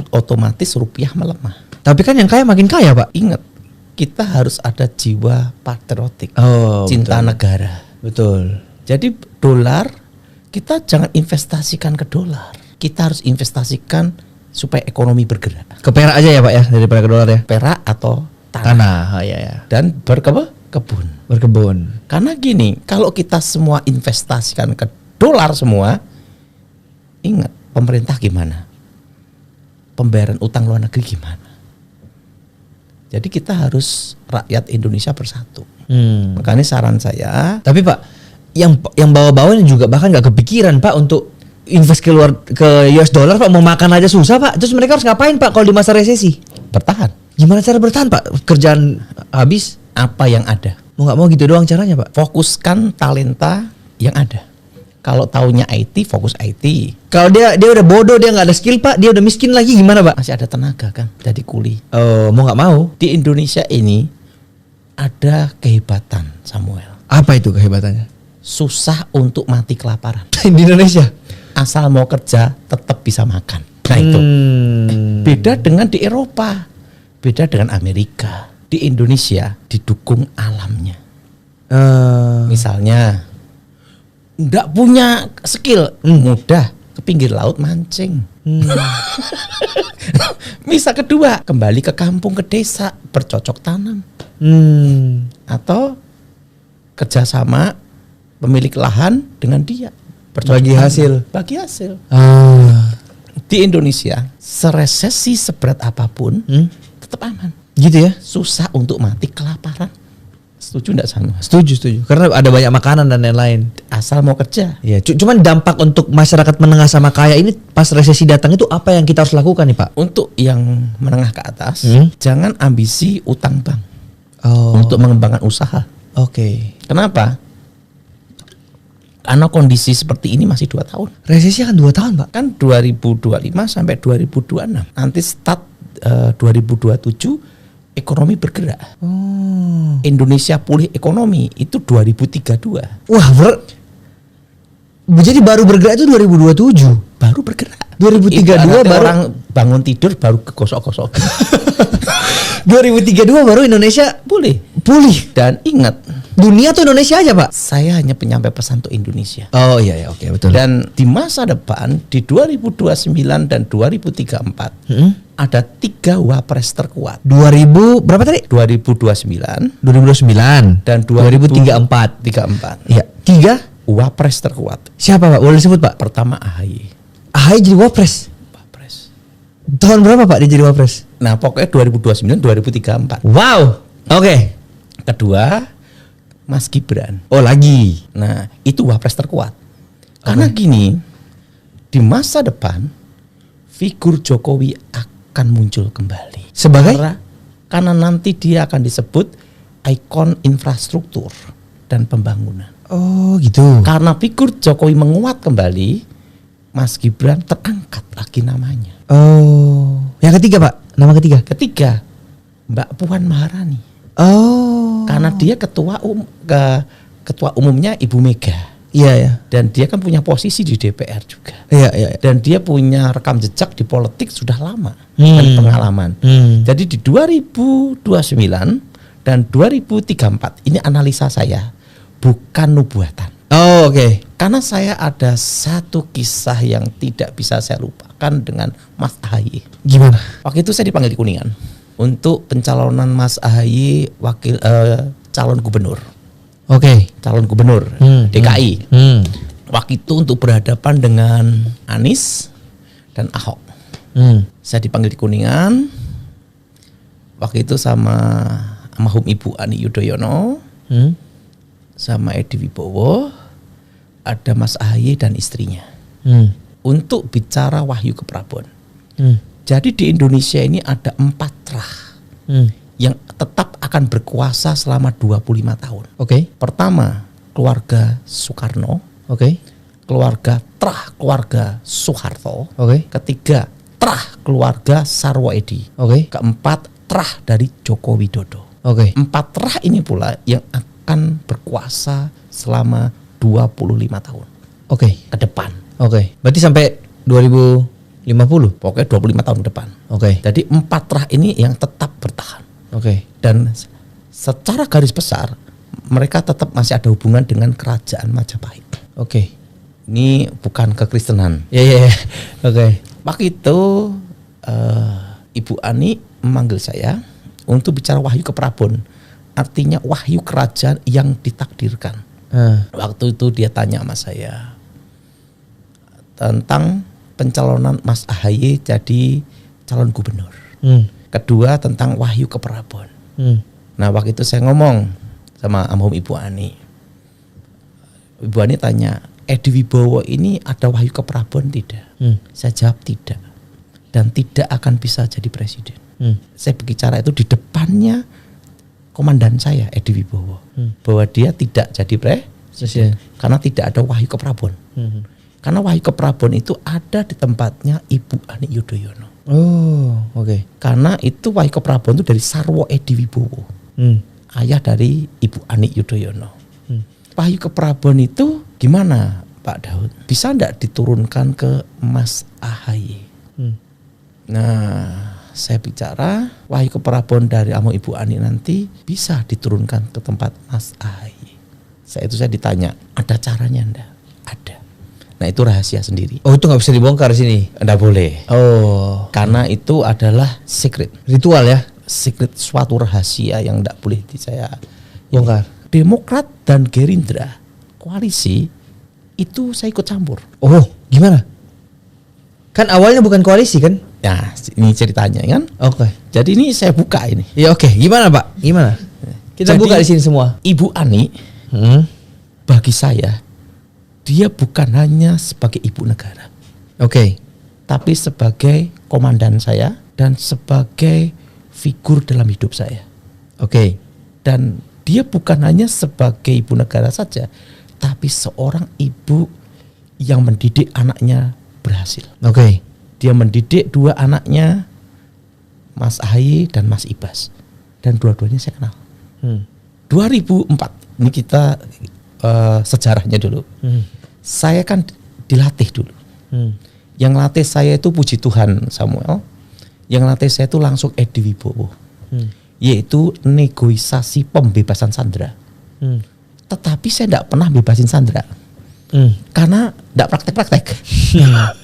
otomatis rupiah melemah. Tapi kan yang kaya makin kaya, Pak. Ingat, kita harus ada jiwa patriotik, cinta negara. Betul. Jadi dolar, kita jangan investasikan ke dolar. Kita harus investasikan supaya ekonomi bergerak. Ke perak aja ya, Pak ya, daripada ke dolar ya. Perak atau tanah. Iya. Dan berkebun. Karena gini, kalau kita semua investasikan ke dolar semua, ingat pemerintah gimana? Pembayaran utang luar negeri gimana? Jadi kita harus rakyat Indonesia bersatu. Makanya saran saya. Tapi Pak, yang bawa-bawa juga bahkan nggak kepikiran Pak untuk invest ke US dollar Pak, mau makan aja susah Pak. Terus mereka harus ngapain Pak kalau di masa resesi? Bertahan. Gimana cara bertahan Pak? Kerjaan habis? Apa yang ada? Mau nggak mau gitu doang caranya Pak? Fokuskan talenta yang ada. Kalau taunya IT, fokus IT. Kalau dia udah bodoh, dia nggak ada skill Pak, dia udah miskin lagi gimana Pak? Masih ada tenaga kan, jadi kuli. Mau nggak mau? Di Indonesia ini ada kehebatan Samuel. Apa itu kehebatannya? Susah untuk mati kelaparan. Di Indonesia? Asal mau kerja, tetap bisa makan. Nah itu. Beda dengan di Eropa. Beda dengan Amerika. Di Indonesia didukung alamnya. Misalnya nggak punya skill, mudah ke pinggir laut mancing. Misa kedua, kembali ke kampung, ke desa, bercocok tanam. Atau kerjasama pemilik lahan dengan dia. Bagi hasil. Bagi hasil. Di Indonesia, seresesi seberat apapun, tetap aman. Gitu ya? Susah untuk mati kelaparan. Setuju enggak Sanwa? Setuju. Karena ada banyak makanan dan lain-lain. Asal mau kerja. Ya, cuman dampak untuk masyarakat menengah sama kaya ini pas resesi datang itu apa yang kita harus lakukan nih Pak? Untuk yang menengah ke atas, jangan ambisi utang bank untuk mengembangkan usaha. Oke. Kenapa? Karena kondisi seperti ini masih 2 tahun. Resesi akan 2 tahun Pak? Kan 2025 sampai 2026. Nanti start 2027 ekonomi bergerak. Indonesia pulih ekonomi itu 2032. Wah, jadi baru bergerak itu 2027. Baru bergerak. 2032 baru orang bangun tidur baru kegosok-gosok. 2032 baru Indonesia pulih. Dan ingat, dunia tuh Indonesia aja Pak. Saya hanya penyampai pesan untuk Indonesia. Oh iya oke betul. Dan di masa depan di 2029 dan 2034 ada 3 wapres terkuat. 2000 berapa tadi? 2029 dan 2034. Iya. 3 wapres terkuat. Siapa Pak? Boleh disebut Pak? Pertama AHY. AHY jadi wapres. Tahun berapa Pak dia jadi wapres? Nah pokoknya 2029 2034. Wow. Oke. Kedua Mas Gibran. Oh lagi. Nah itu wapres terkuat. Karena gini, di masa depan figur Jokowi akan muncul kembali. Sebagai? Karena nanti dia akan disebut ikon infrastruktur dan pembangunan. Oh gitu. Karena figur Jokowi menguat kembali, Mas Gibran terangkat lagi namanya. Oh. Yang ketiga Pak, nama ketiga? Ketiga, Mbak Puan Maharani. Oh. Karena dia ketua umumnya Ibu Mega. Iya ya. Dan dia kan punya posisi di DPR juga. Iya. Dan dia punya rekam jejak di politik sudah lama dan pengalaman. Jadi di 2029 dan 2034 ini analisa saya, bukan nubuatan. Oh oke. Karena saya ada satu kisah yang tidak bisa saya lupakan dengan Mas AHY. Gimana? Waktu itu saya dipanggil di Kuningan untuk pencalonan Mas AHY calon gubernur. Oke. Calon gubernur DKI. Waktu itu untuk berhadapan dengan Anies dan Ahok. Saya dipanggil di Kuningan. Waktu itu sama almarhum Ibu Ani Yudhoyono, sama Edi Wibowo, ada Mas AHY dan istrinya. Untuk bicara Wahyu Keprabon. Jadi di Indonesia ini ada 4 trah yang tetap akan berkuasa selama 25 tahun. Oke. Pertama, keluarga Soekarno. Oke. Keluarga Soeharto. Oke. Ketiga, trah keluarga Sarwo Edi. Oke. Keempat, trah dari Joko Widodo. Oke. 4 trah ini pula yang akan berkuasa selama 25 tahun. Oke. Ke depan. Oke. Berarti sampai 2050? Pokoknya 25 tahun ke depan. Oke. Jadi 4 trah ini yang tetap bertahan. Oke. Dan secara garis besar mereka tetap masih ada hubungan dengan kerajaan Majapahit. Oke. Ini bukan kekristenan. Iya. Oke. Waktu itu Ibu Ani memanggil saya untuk bicara Wahyu Keprabon. Artinya wahyu kerajaan yang ditakdirkan. Waktu itu dia tanya sama saya tentang pencalonan Mas AHY jadi calon gubernur. Kedua tentang Wahyu Keprabon. Nah waktu itu saya ngomong sama almarhum Ibu Ani. Ibu Ani tanya, Edi Wibowo ini ada Wahyu Keprabon tidak? Saya jawab tidak. Dan tidak akan bisa jadi presiden. Saya berbicara itu di depannya komandan saya Edi Wibowo. Bahwa dia tidak jadi presiden. Karena tidak ada Wahyu Keprabon. Karena Wahyu Keprabon itu ada di tempatnya Ibu Ani Yudhoyono. Oh, oke. Karena itu Wahyu Keprabon itu dari Sarwo Edi Wibowo. Ayah dari Ibu Ani Yudhoyono. Wahyu Keprabon itu gimana Pak Daud? Bisa enggak diturunkan ke Mas AHY? Nah, saya bicara Wahyu Keprabon dari Ibu Ani nanti bisa diturunkan ke tempat Mas AHY. Saya ditanya, ada caranya enggak? Ada. Nah itu rahasia sendiri. Oh, itu nggak bisa dibongkar sini. Nggak boleh. Oh, Karena itu adalah secret. ritual ya. Secret, suatu rahasia yang nggak boleh saya Bongkar. Demokrat dan Gerindra koalisi itu saya ikut campur. Oh, gimana? Kan awalnya bukan koalisi kan? Nah ini ceritanya kan. Oke. Jadi ini saya buka ini. Ya oke. Gimana Pak? Gimana? Kita Jadi, buka di sini semua. Ibu Ani bagi saya dia bukan hanya sebagai ibu negara, Oke. tapi sebagai komandan saya dan sebagai figur dalam hidup saya. Oke. Dan dia bukan hanya sebagai ibu negara saja, tapi seorang ibu yang mendidik anaknya berhasil. Oke. Dia mendidik dua anaknya, Mas Ahaye dan Mas Ibas, dan dua-duanya saya kenal. 2004 ini kita sejarahnya dulu. Saya kan dilatih dulu. Yang latih saya itu puji Tuhan Samuel. Yang latih saya itu langsung Edi Wibowo, yaitu negosiasi pembebasan sandera. Tetapi saya tidak pernah bebasin sandera karena tidak praktek-praktek. Nah,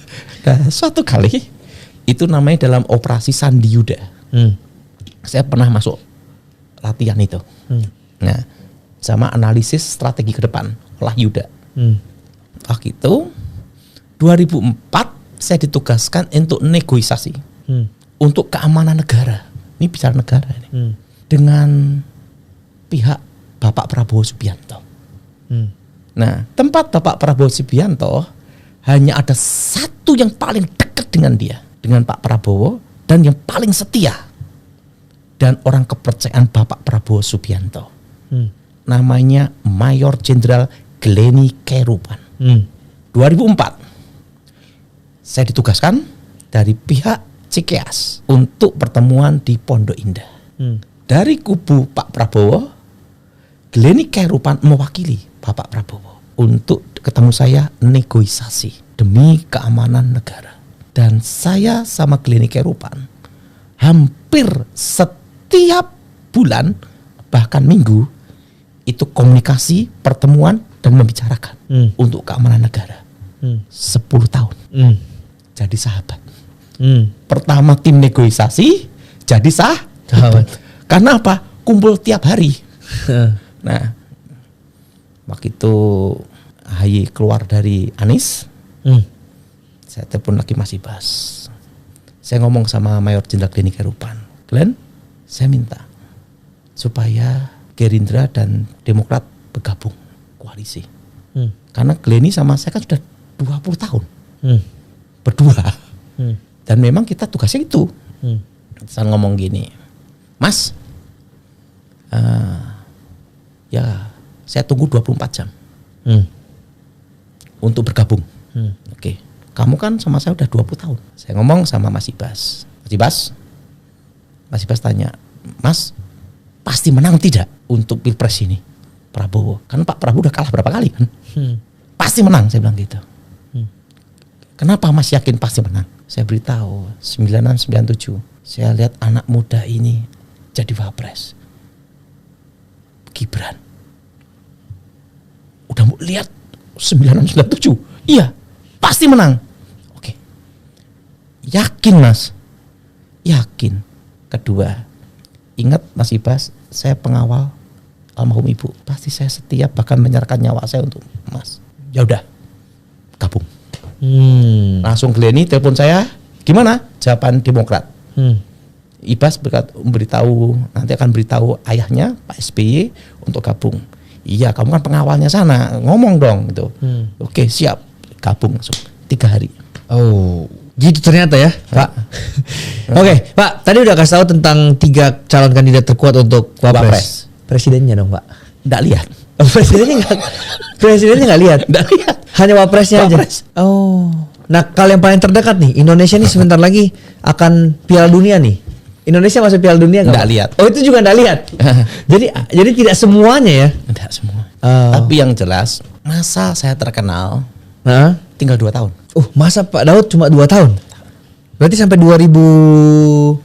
suatu kali itu namanya dalam operasi Sandi Yuda. Saya pernah masuk latihan itu. Nah, sama analisis strategi ke depan olah Yuda. Waktu itu 2004 saya ditugaskan untuk negosiasi untuk keamanan negara. Ini bicara negara ini. Dengan pihak Bapak Prabowo Subianto. Nah, tempat Bapak Prabowo Subianto hanya ada satu yang paling dekat dengan dia, dengan Pak Prabowo, dan yang paling setia dan orang kepercayaan Bapak Prabowo Subianto. Namanya Mayor Jenderal Gleni Kerupan. 2004 saya ditugaskan dari pihak Cikeas untuk pertemuan di Pondok Indah. Dari kubu Pak Prabowo, Gleni Kerupan mewakili Bapak Prabowo untuk ketemu saya negosiasi demi keamanan negara. Dan saya sama Gleni Kerupan hampir setiap bulan bahkan minggu itu komunikasi, pertemuan dan membicarakan untuk keamanan negara. 10 tahun jadi sahabat. Pertama tim negosiasi jadi sahabat. Karena apa? Kumpul tiap hari. Nah, waktu itu Ahaye keluar dari Anies, saya telepon lagi Mas Ibas. Saya ngomong sama Mayor Jenderal Gleni Kerupan, Glenn, saya minta supaya Gerindra dan Demokrat bergabung koalisi. Karena Gleni sama saya kan sudah 20 tahun berdua. Dan memang kita tugasnya itu. Saya ngomong gini, Mas, ya saya tunggu 24 jam untuk bergabung. Oke. Kamu kan sama saya udah 20 tahun. Saya ngomong sama Mas Ibas. Mas Ibas tanya, Mas, pasti menang tidak untuk Pilpres ini Prabowo? Kan Pak Prabowo udah kalah berapa kali kan? Pasti menang, saya bilang gitu. Kenapa Mas yakin pasti menang? Saya beritahu, 96-97 saya lihat anak muda ini jadi wapres. Gibran. Udah mau lihat 96-97? Iya, pasti menang. Oke. Yakin Mas? Yakin. Kedua, ingat Mas Ibas, saya pengawal almarhum ibu. Pasti saya setia bahkan menyerahkan nyawa saya untuk Mas. Ya udah, gabung. Langsung Gleni telepon saya, gimana? Jawaban Demokrat. Ibas beritahu, nanti akan beritahu ayahnya Pak SBY untuk gabung. Iya, kamu kan pengawalnya sana, ngomong dong gitu. Oke, siap, gabung langsung 3 hari. Oh, gitu ternyata ya, Pak. Oke, Pak, tadi udah kasih tahu tentang 3 calon kandidat terkuat untuk Wapres. Presidennya dong, Pak. Nggak lihat. Oh, presidennya nggak lihat. Nggak lihat. Hanya wapresnya aja. Wapres. Oh. Nah, kalau yang paling terdekat nih, Indonesia nih sebentar lagi akan Piala Dunia nih. Indonesia masuk Piala Dunia nggak? Nggak lihat. Oh, itu juga nggak lihat. jadi tidak semuanya ya? Tidak semua. Tapi yang jelas, masa saya terkenal tinggal 2 tahun. Masa Pak Daud cuma 2 tahun? Berarti sampai 2027?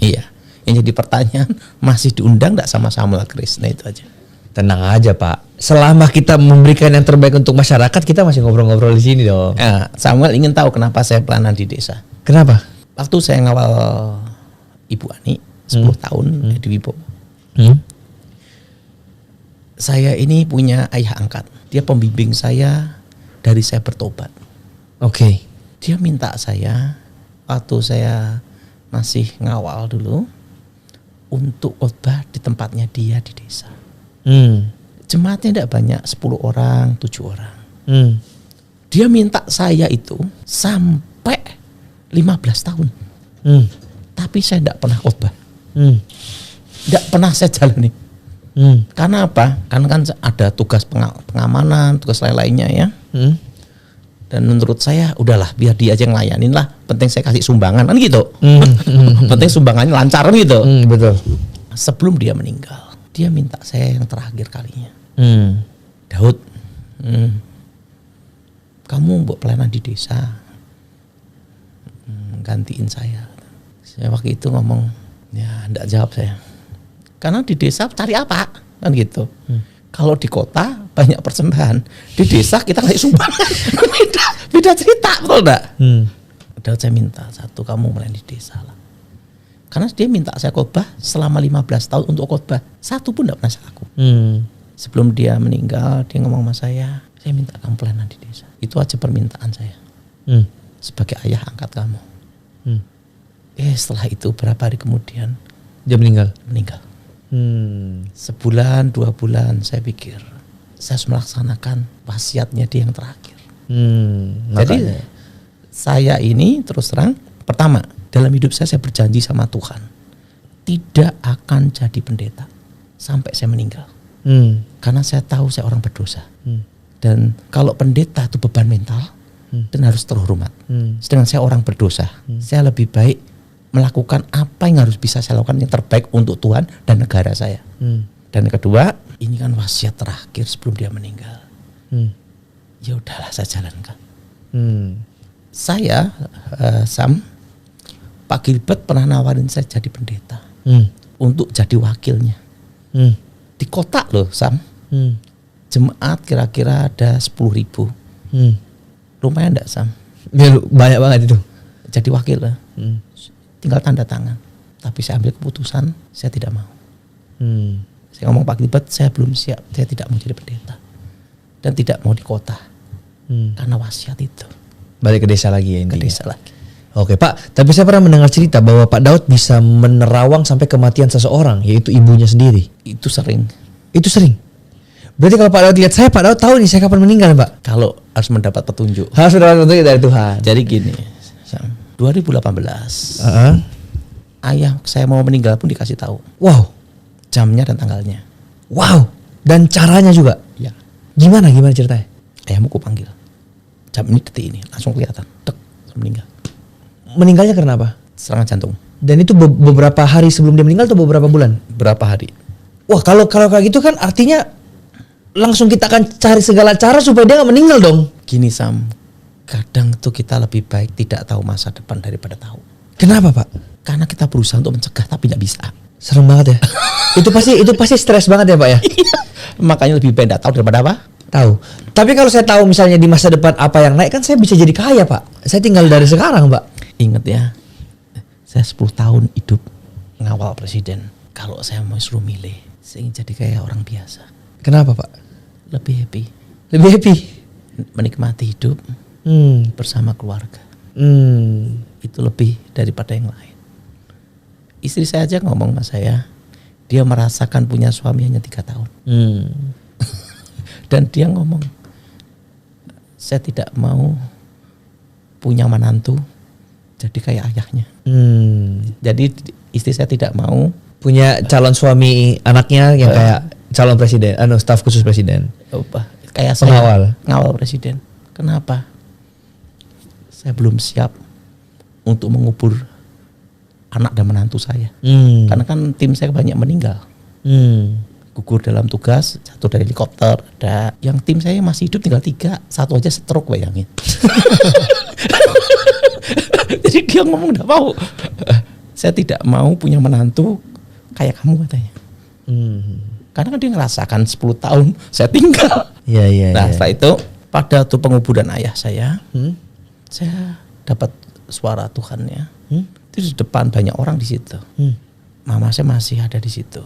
Iya. Yang jadi pertanyaan, masih diundang nggak sama Samuel Kris? Nah itu aja. Tenang aja Pak. selama kita memberikan yang terbaik untuk masyarakat, kita masih ngobrol-ngobrol di sini dong. Samuel ingin tahu kenapa saya pelayanan di desa. Kenapa? Waktu saya ngawal Ibu Ani 10 tahun di Wibowo. Saya ini punya ayah angkat. Dia pembimbing saya dari saya bertobat. Oke. Dia minta saya waktu saya masih ngawal dulu untuk khotbah di tempatnya dia di desa. Jemaatnya tidak banyak, 10 orang, 7 orang. Dia minta saya itu sampai 15 tahun. Tapi saya tidak pernah khotbah. Tidak pernah saya jalani. Karena apa? Karena kan ada tugas pengamanan, tugas lain-lainnya ya. Dan menurut saya udahlah biar dia aja yang layanin lah. Penting saya kasih sumbangan kan gitu. Penting sumbangannya lancar kan gitu. Betul. Sebelum dia meninggal, dia minta saya yang terakhir kalinya. Daud, kamu buat pelayanan di desa, gantiin saya. Saya waktu itu ngomong, ya enggak jawab saya. Karena di desa cari apa? Kan gitu. Kalau di kota banyak persembahan, di desa kita kasih sumbangan. beda cerita, betul enggak? Daud saya minta satu, kamu melayani di desa lah. Karena dia minta saya khotbah selama 15 tahun untuk khotbah. Satu pun enggak pernah saya laku. Sebelum dia meninggal, dia ngomong sama saya minta kamu pelayanan di desa. Itu aja permintaan saya. Sebagai ayah angkat kamu. Setelah itu berapa hari kemudian dia meninggal. Sebulan 2 bulan saya pikir saya harus melaksanakan wasiatnya dia yang terakhir. Jadi saya ini terus terang, pertama dalam hidup saya berjanji sama Tuhan tidak akan jadi pendeta sampai saya meninggal. Karena saya tahu saya orang berdosa. Dan kalau pendeta itu beban mental dan harus terhormat. Sedangkan saya orang berdosa, saya lebih baik melakukan apa yang harus bisa saya lakukan yang terbaik untuk Tuhan dan negara saya. Dan yang kedua, ini kan wasiat terakhir sebelum dia meninggal. Ya udahlah saya jalankan. Saya Sam, Pak Gilbert pernah nawarin saya jadi pendeta untuk jadi wakilnya. Di kota loh Sam, jemaat kira-kira ada 10.000. Lumayan enggak Sam? Ya, banyak banget itu. Jadi wakil lah. Tinggal tanda tangan. Tapi saya ambil keputusan, saya tidak mau. Saya ngomong Pak Gilbert, saya belum siap, saya tidak mau jadi pendeta. Dan tidak mau di kota. Karena wasiat itu. Balik ke desa lagi ya intinya. Ke desa lagi. Oke Pak, tapi saya pernah mendengar cerita bahwa Pak Daud bisa menerawang sampai kematian seseorang, yaitu ibunya sendiri. Itu sering. Berarti kalau Pak Daud lihat saya, Pak Daud tahu nih saya kapan meninggal Pak? Kalau harus mendapat petunjuk. Harus mendapat petunjuk dari Tuhan. Jadi gini, 2018, ayah saya mau meninggal pun dikasih tahu. Wow. Jamnya dan tanggalnya. Wow. Dan caranya juga. Ya. Gimana ceritanya? Ayahmu ku panggil. Jam ini detik ini langsung kelihatan. Tek, meninggal. Meninggalnya karena apa? Serangan jantung. Dan itu beberapa hari sebelum dia meninggal atau beberapa bulan? Berapa hari? Wah, kalau kayak gitu kan artinya langsung kita akan cari segala cara supaya dia gak meninggal dong. Gini Sam, kadang tuh kita lebih baik tidak tahu masa depan daripada tahu. Kenapa Pak? Karena kita berusaha untuk mencegah tapi tidak bisa. Serem banget ya. itu pasti stres banget ya Pak ya. Makanya lebih baik tidak tahu daripada apa? Tahu. Tapi kalau saya tahu misalnya di masa depan apa yang naik, kan saya bisa jadi kaya Pak. Saya tinggal dari sekarang Pak. Ingat ya, saya 10 tahun hidup ngawal presiden. Kalau saya mau suruh milih, saya ingin jadi kayak orang biasa. Kenapa Pak? Lebih happy. Menikmati hidup bersama keluarga. Itu lebih daripada yang lain. Istri saya aja ngomong sama saya, dia merasakan punya suami hanya 3 tahun. Dan dia ngomong, saya tidak mau punya menantu jadi kayak ayahnya. Jadi istri saya tidak mau punya calon suami anaknya yang kayak calon presiden, staf khusus presiden. Kayak saya ngawal presiden. Kenapa? Saya belum siap untuk mengubur anak dan menantu saya. Karena kan tim saya banyak meninggal. Gugur dalam tugas, satu dari helikopter, ada yang tim saya masih hidup tinggal 3, satu aja stroke, bayangin. Jadi dia ngomong enggak mau. Saya tidak mau punya menantu kayak kamu katanya. Karena kan dia ngerasakan 10 tahun saya tinggal. Iya. Nah, setelah itu pada waktu penguburan ayah saya dapat suara Tuhan ya. Itu di depan banyak orang di situ. Mama saya masih ada di situ.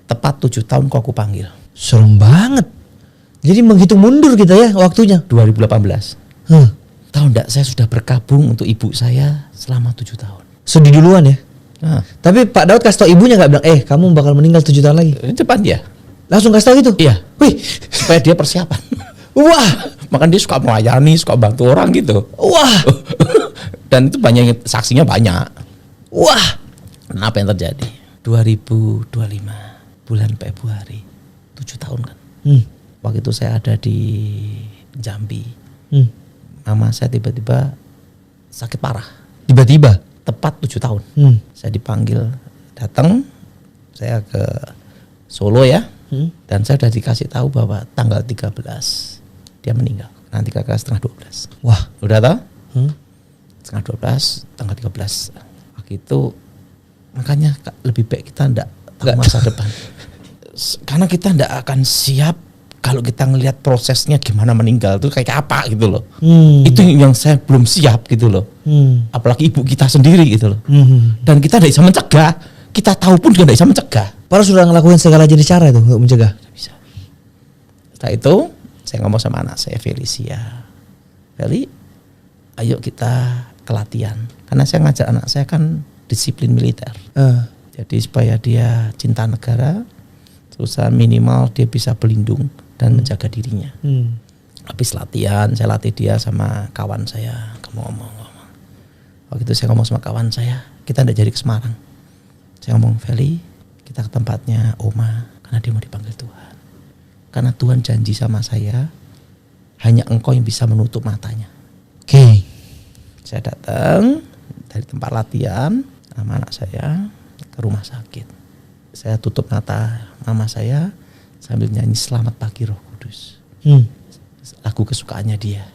Tepat 7 tahun kok aku panggil. Serem banget. Jadi menghitung mundur kita ya waktunya. 2018. Tahu enggak, saya sudah berkabung untuk ibu saya selama 7 tahun. Sedih duluan ya. Nah, Tapi Pak Daud kasih tau ibunya nggak bilang, kamu bakal meninggal 7 tahun lagi? depan dia. Langsung kasih tau gitu? Iya. Wih, Supaya dia persiapan. wah, Makanya dia suka melayani, suka bantu orang gitu. wah, Dan itu banyak, saksinya banyak. wah. Nah, apa yang terjadi? 2025 bulan Februari, 7 tahun kan. Waktu itu saya ada di Jambi. Mama saya tiba-tiba sakit parah. Tiba-tiba? Tepat 7 tahun. Saya dipanggil datang, saya ke Solo ya. Dan saya sudah dikasih tahu bahwa tanggal 13 dia meninggal. Nanti kakak setengah 12. Wah. Udah tahu? Setengah 12, tanggal 13. Waktu itu makanya lebih baik kita enggak tahu masa depan. Karena kita enggak akan siap kalau kita ngelihat prosesnya gimana meninggal itu kayak apa gitu loh. Itu yang saya belum siap gitu loh. Apalagi ibu kita sendiri gitu loh. Dan kita tidak bisa mencegah. Kita tahu pun juga tidak bisa mencegah. Padahal sudah ngelakuin segala jenis cara itu untuk mencegah. Tidak bisa. Setelah itu saya ngomong sama anak saya Felicia. Feli, ayo kita ke latihan. Karena saya ngajak anak saya kan disiplin militer. Jadi supaya dia cinta negara, terus minimal dia bisa berlindung dan menjaga dirinya. Habis latihan, saya latih dia sama kawan saya. Ngomong. Waktu itu saya ngomong sama kawan saya, kita tidak jadi ke Semarang. Saya ngomong, Feli, kita ke tempatnya Oma, karena dia mau dipanggil Tuhan. Karena Tuhan janji sama saya, hanya engkau yang bisa menutup matanya. Oke. Saya datang dari tempat latihan sama anak saya ke rumah sakit. Saya tutup mata mama saya sambil nyanyi Selamat Pagi Roh Kudus. Lagu kesukaannya dia.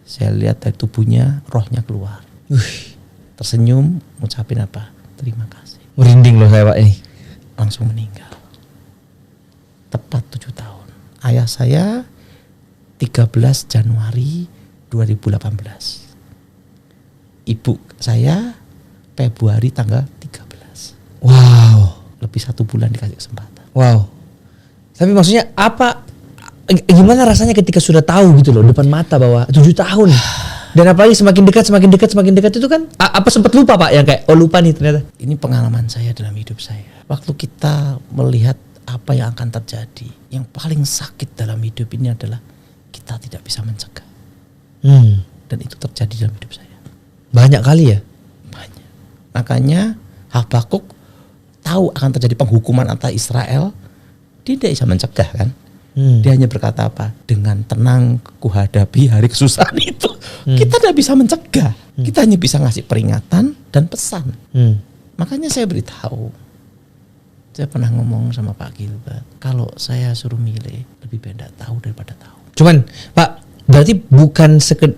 Saya lihat dari tubuhnya rohnya keluar. Tersenyum, ngucapin apa? Terima kasih. Merinding loh saya Pak ini. Langsung meninggal. Tepat 7 tahun. Ayah saya 13 Januari 2018. Ibu saya Februari tanggal 13. Wow. Lebih 1 bulan dikasih kesempatan. Wow. Tapi maksudnya apa? Gimana rasanya ketika sudah tahu gitu loh depan mata bahwa 7 tahun. Dan apalagi semakin dekat itu kan apa sempat lupa Pak yang kayak lupa nih ternyata. Ini pengalaman saya dalam hidup saya. Waktu kita melihat apa yang akan terjadi, yang paling sakit dalam hidup ini adalah kita tidak bisa mencegah. Dan itu terjadi dalam hidup saya. Banyak kali ya? Banyak. Makanya Habakuk tahu akan terjadi penghukuman atas Israel, dia tidak bisa mencegah kan. Dia hanya berkata apa? Dengan tenang kuhadapi hari kesusahan itu. Kita tidak bisa mencegah. Kita hanya bisa ngasih peringatan dan pesan. Makanya saya beritahu. Saya pernah ngomong sama Pak Gilbert, kalau saya suruh milih, lebih baik tidak tahu daripada tahu. Cuman Pak, berarti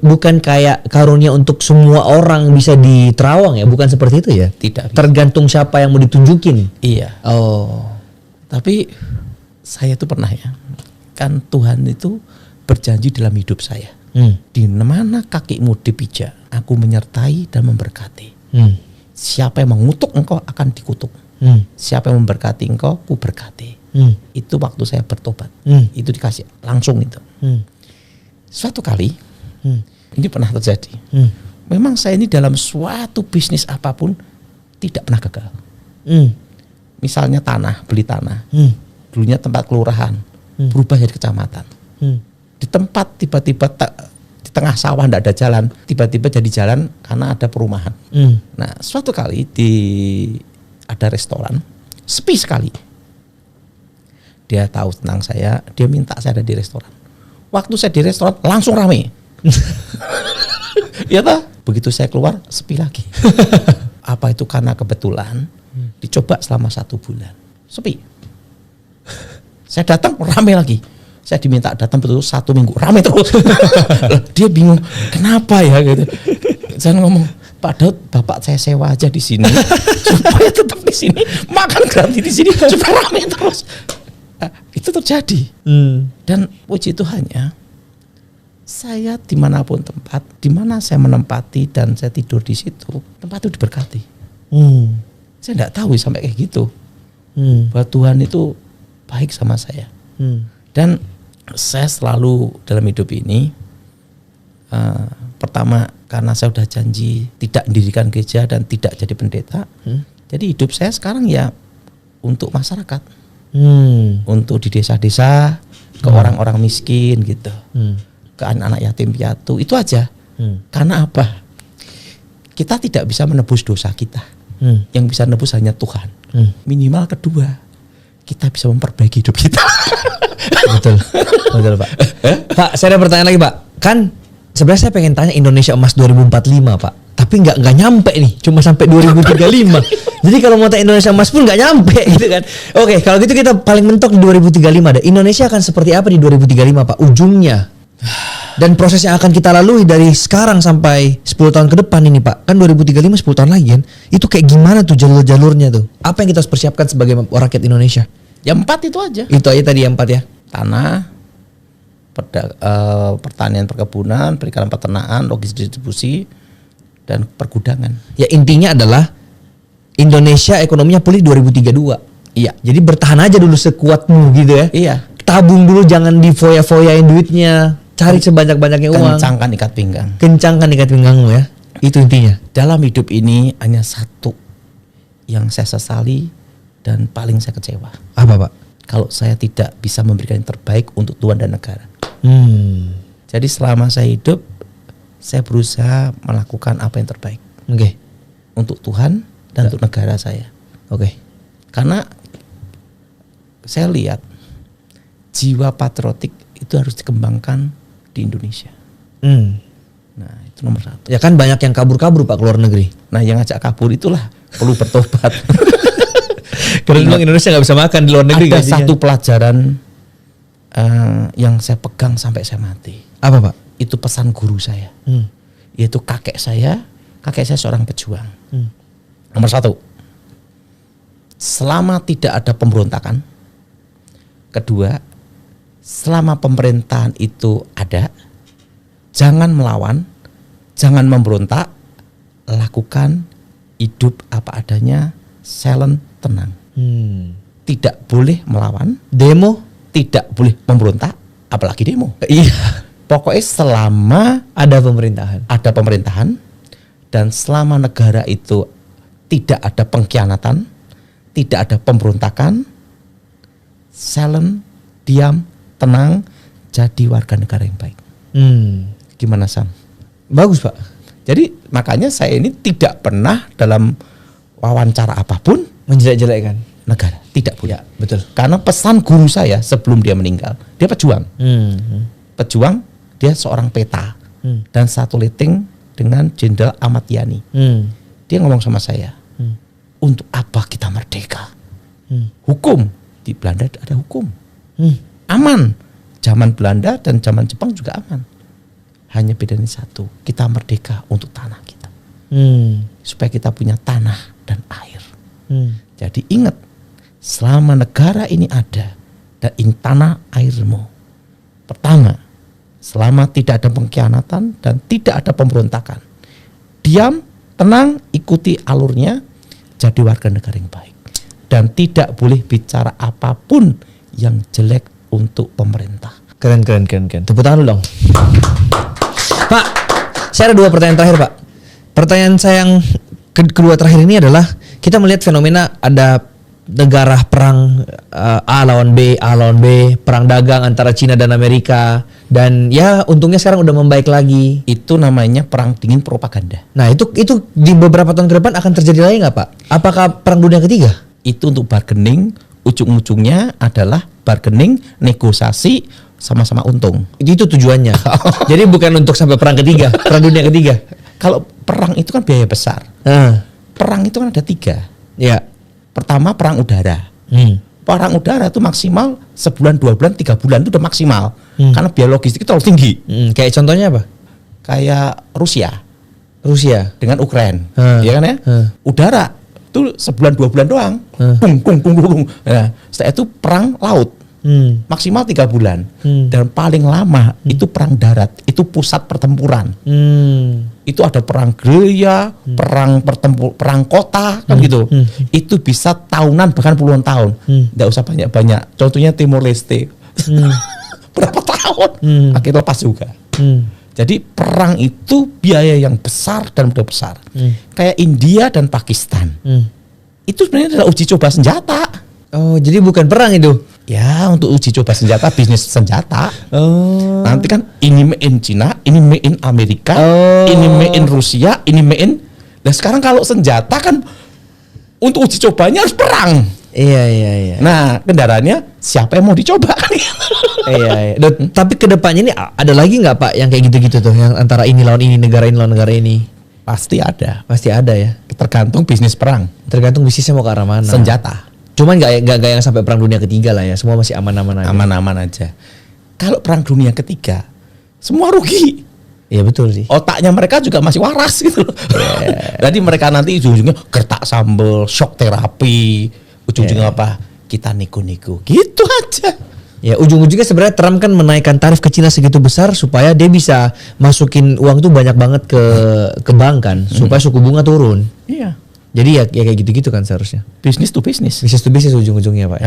bukan kayak karunia untuk semua orang bisa diterawang ya? Bukan seperti itu ya? Tidak bisa. Tergantung siapa yang mau ditunjukin. Iya. Oh. Tapi saya tuh pernah ya, kan Tuhan itu berjanji dalam hidup saya. Di mana kakimu dipijak, aku menyertai dan memberkati. Siapa yang mengutuk engkau akan dikutuk. Siapa yang memberkati engkau, ku berkati. Itu waktu saya bertobat. Itu dikasih langsung itu. Suatu kali, ini pernah terjadi. Memang saya ini dalam suatu bisnis apapun tidak pernah gagal. Misalnya tanah, beli tanah. Dulunya tempat kelurahan, berubah jadi kecamatan. Di tempat tiba-tiba di tengah sawah tidak ada jalan, tiba-tiba jadi jalan karena ada perumahan. Nah, suatu kali ada restoran sepi sekali. Dia tahu tentang saya, dia minta saya ada di restoran. Waktu saya di restoran langsung rame. Ya toh? Begitu saya keluar sepi lagi. Apa itu karena kebetulan? Dicoba selama 1 bulan, sepi. Saya datang rame lagi. Saya diminta datang betul 1 minggu, rame terus. Dia bingung, kenapa ya gitu. Saya ngomong, Pak Daud, Bapak saya sewa aja di sini supaya tetap di sini, makan gratis di sini supaya ramai terus. Itu terjadi. Dan puji Tuhannya, saya dimanapun tempat, dimana saya menempati dan saya tidur di situ, tempat itu diberkati. Saya tidak tahu sampai kayak gitu. Bahwa Tuhan itu baik sama saya. Dan saya selalu dalam hidup ini, pertama karena saya sudah janji tidak mendirikan gereja dan tidak jadi pendeta. Jadi hidup saya sekarang ya untuk masyarakat. Untuk di desa-desa, ke orang-orang miskin gitu. Ke anak-anak yatim piatu, itu aja. Karena apa? Kita tidak bisa menebus dosa kita. Yang bisa menebus hanya Tuhan. Minimal kedua, kita bisa memperbaiki hidup kita. Betul Pak. Pak, saya ada pertanyaan lagi Pak. Kan sebenarnya saya pengen tanya Indonesia Emas 2045 Pak. Tapi nggak nyampe nih, cuma sampai 2035. Jadi kalau mau tanya Indonesia Emas pun nggak nyampe gitu kan. Oke, kalau gitu kita paling mentok di 2035 ada. Indonesia akan seperti apa di 2035 Pak? Ujungnya. Dan proses yang akan kita lalui dari sekarang sampai 10 tahun ke depan ini Pak. Kan 2035 10 tahun lagi kan. Itu kayak gimana tuh jalur-jalurnya tuh? Apa yang kita harus persiapkan sebagai rakyat Indonesia? Ya 4 itu aja. Itu aja tadi yang 4 ya. Tanah, pertanian perkebunan, perikanan peternakan, logistik distribusi, dan pergudangan. Ya intinya adalah Indonesia ekonominya pulih 2032. Iya. Jadi bertahan aja dulu sekuatmu gitu ya. Iya. Tabung dulu, jangan difoya-foyain duitnya. Cari sebanyak-banyaknya uang. Kencangkan ikat pinggang. Kencangkan ikat pinggangmu ya. Itu intinya. Dalam hidup ini hanya satu yang saya sesali dan paling saya kecewa. Apa Pak? Kalau saya tidak bisa memberikan yang terbaik untuk Tuhan dan negara. Jadi selama saya hidup, saya berusaha melakukan apa yang terbaik. Oke. Untuk Tuhan dan untuk negara saya. Oke. Karena saya lihat jiwa patriotik itu harus dikembangkan di Indonesia. Nah itu nomor 1. Ya kan banyak yang kabur-kabur Pak ke luar negeri. Nah yang ngajak kabur itulah perlu bertobat. Karena Indonesia nggak bisa makan di luar negeri. Ada satu pelajaran yang saya pegang sampai saya mati. Apa Pak? Itu pesan guru saya. Yaitu kakek saya seorang pejuang. Nomor 1, selama tidak ada pemberontakan. Kedua, selama pemerintahan itu ada, jangan melawan, jangan memberontak, lakukan hidup apa adanya, silent, tenang. Tidak boleh melawan, demo, tidak boleh memberontak, apalagi demo. Iya. Pokoknya selama ada pemerintahan, dan selama negara itu tidak ada pengkhianatan, tidak ada pemberontakan, silent, diam, tenang, jadi warga negara yang baik. Gimana Sam? Bagus Pak. Jadi makanya saya ini tidak pernah dalam wawancara apapun menjelek-jelekkan negara, tidak boleh. Ya, betul. Karena pesan guru saya sebelum dia meninggal, dia pejuang. Pejuang, dia seorang peta dan satu liting dengan Jenderal Ahmad Yani. Dia ngomong sama saya, untuk apa kita merdeka? Hukum di Belanda ada hukum, aman. Zaman Belanda dan zaman Jepang juga aman. Hanya bedanya satu, kita merdeka untuk tanah kita, supaya kita punya tanah dan air. Jadi ingat, selama negara ini ada dan ini tanah airmu, pertama, selama tidak ada pengkhianatan dan tidak ada pemberontakan, diam, tenang, ikuti alurnya, jadi warga negara yang baik. Dan tidak boleh bicara apapun yang jelek untuk pemerintah. Keren. Tepuk tangan dulu dong. Pak, saya ada 2 pertanyaan terakhir Pak. Pertanyaan saya yang kedua terakhir ini adalah, kita melihat fenomena ada negara perang A lawan B, perang dagang antara Cina dan Amerika, dan ya untungnya sekarang udah membaik lagi. Itu namanya perang dingin propaganda. Nah itu di beberapa tahun ke depan akan terjadi lagi nggak Pak? Apakah perang dunia ketiga? Itu untuk bargaining, ujung-ujungnya adalah bargaining, negosiasi, sama-sama untung. Itu tujuannya. Jadi bukan untuk sampai perang ketiga, perang dunia ketiga. Kalau perang itu kan biaya besar. Perang itu kan ada 3. Ya. Pertama perang udara. Perang udara itu maksimal sebulan, 2 bulan, 3 bulan itu udah maksimal. Karena biaya logistik itu terlalu tinggi. Kayak contohnya apa? Kayak Rusia. Rusia dengan Ukraina, Hmm. ya kan ya? Udara itu sebulan 2 bulan doang, bung. Nah, setelah itu perang laut maksimal 3 bulan, dan paling lama itu perang darat, itu pusat pertempuran. Itu ada perang gerilya, perang kota kan gitu. Itu bisa tahunan bahkan puluhan tahun. Nggak usah banyak-banyak. Contohnya Timor Leste. Berapa tahun? Akhirnya lepas juga. Jadi perang itu biaya yang besar dan mudah besar. Kayak India dan Pakistan. Itu sebenarnya adalah uji coba senjata. Oh, jadi bukan perang itu? Ya, untuk uji coba senjata, bisnis senjata. Nanti kan ini made in Cina, ini made in Amerika, ini made in Rusia, ini made in. Nah sekarang kalau senjata kan untuk uji cobanya harus perang. Iya. Nah kendaraannya siapa yang mau dicoba? Iya. Tapi kedepannya ini ada lagi nggak Pak yang kayak gitu-gitu tuh, yang antara ini lawan ini, negara ini lawan negara ini? Pasti ada. Pasti ada ya. Tergantung bisnis perang. Tergantung bisnisnya mau ke arah mana. Senjata. Cuman nggak yang sampai perang dunia ketiga lah ya. Semua masih aman-aman aja. Aman-aman aja. Kalau perang dunia ketiga, semua rugi. Iya betul sih. Otaknya mereka juga masih waras gitu loh. Jadi mereka nanti ujung-ujungnya gertak sambel, shock terapi, ujung-ujungnya apa? Kita nego-nego. Gitu aja. Ya ujung-ujungnya sebenarnya Trump kan menaikkan tarif ke Cina segitu besar supaya dia bisa masukin uang tuh banyak banget ke bank kan, supaya suku bunga turun. Iya. Jadi ya kayak gitu-gitu kan seharusnya. Bisnis to bisnis. Bisnis to bisnis ujung-ujungnya Pak.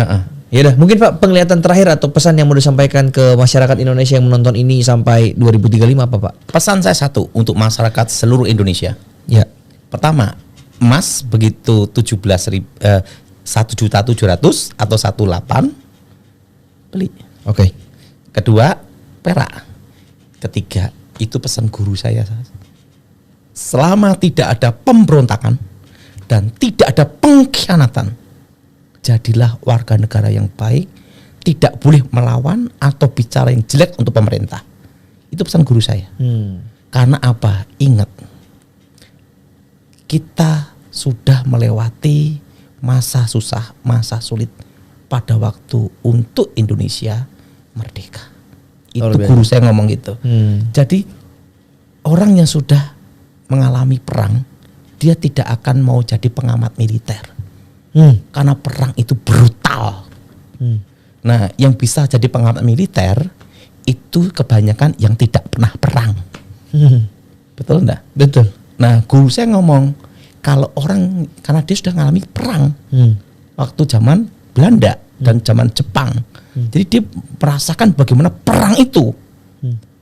Ya udah, mungkin Pak penglihatan terakhir atau pesan yang mau disampaikan ke masyarakat Indonesia yang menonton ini sampai 2035 apa Pak? Pesan saya satu untuk masyarakat seluruh Indonesia. Ya. Pertama, emas begitu 1.700.000 atau 1.800.000 beli. Oke. Kedua, perak. Ketiga, itu pesan guru saya. Selama tidak ada pemberontakan dan tidak ada pengkhianatan, jadilah warga negara yang baik, tidak boleh melawan atau bicara yang jelek untuk pemerintah. Itu pesan guru saya. Karena apa? Ingat, kita sudah melewati masa susah, masa sulit pada waktu untuk Indonesia merdeka. Itu guru saya ngomong gitu. Jadi orang yang sudah mengalami perang, dia tidak akan mau jadi pengamat militer. Karena perang itu brutal. Nah, yang bisa jadi pengamat militer itu kebanyakan yang tidak pernah perang. Betul enggak? Betul. Nah, guru saya ngomong, kalau orang, karena dia sudah mengalami perang waktu zaman Belanda dan zaman Jepang, jadi dia merasakan bagaimana perang itu.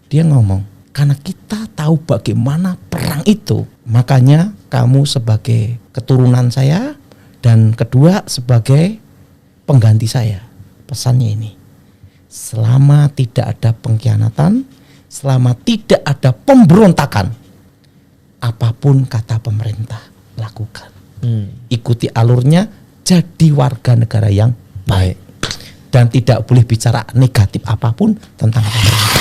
Dia ngomong, karena kita tahu bagaimana perang itu, makanya kamu sebagai keturunan saya dan kedua sebagai pengganti saya. Pesannya ini, selama tidak ada pengkhianatan, selama tidak ada pemberontakan, apapun kata pemerintah lakukan. Ikuti alurnya, jadi warga negara yang baik dan tidak boleh bicara negatif apapun tentang pemerintah.